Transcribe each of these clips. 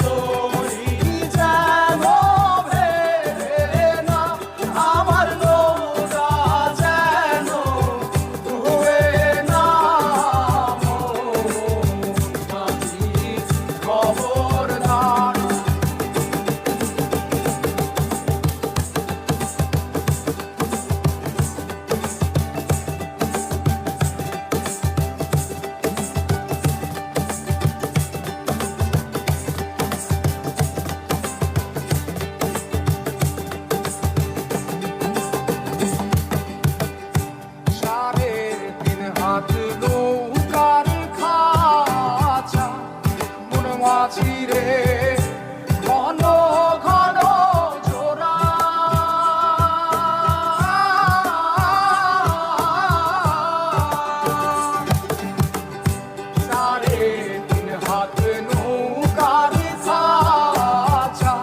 তরি যেন ভেড়ে না, আমার নৌকা যেন ডুবে না। মাঝি খবরদার। হাত নৌকার খাঁচা মন মাঝি রে ঘন ঘন জোড়া। সাড়ে তিন হাত নৌকার খাঁচা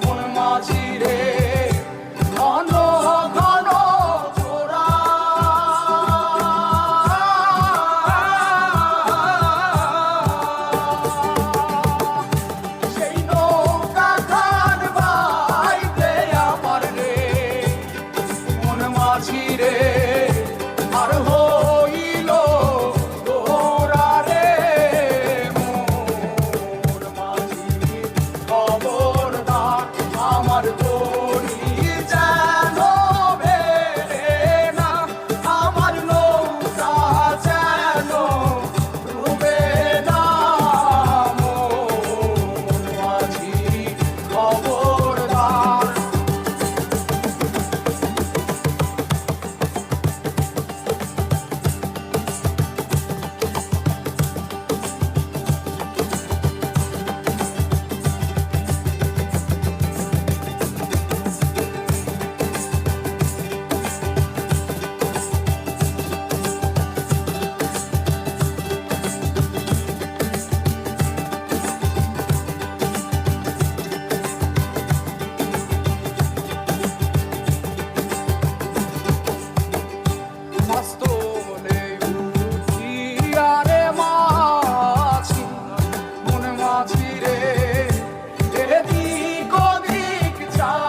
মন মাঝি রে ঘন ঘন জোড়া। রে আর হইল তোরা রে মোর মাঝি খবরদার। আমার তরি যেন ভেড়ে না, আমার নৌকা যেন ডুবে না। মোর মাঝি খবরদার। মস্তলে উঠিয়া রে মাঝি মন মাঝি রে এদিক ওদিক যায়।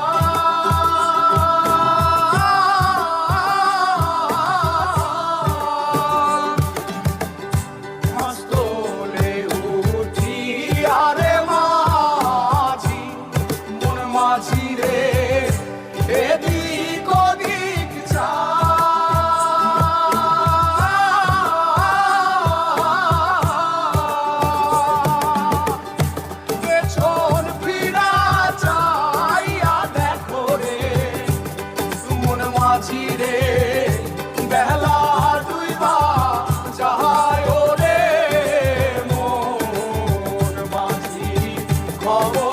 মস্তলে উঠিয়া রে মাঝি মন মাঝি রে এদিক ওদিক যায়। মাঝি রে বেলা ডুইবা যায় রে মোর মাঝি খবর।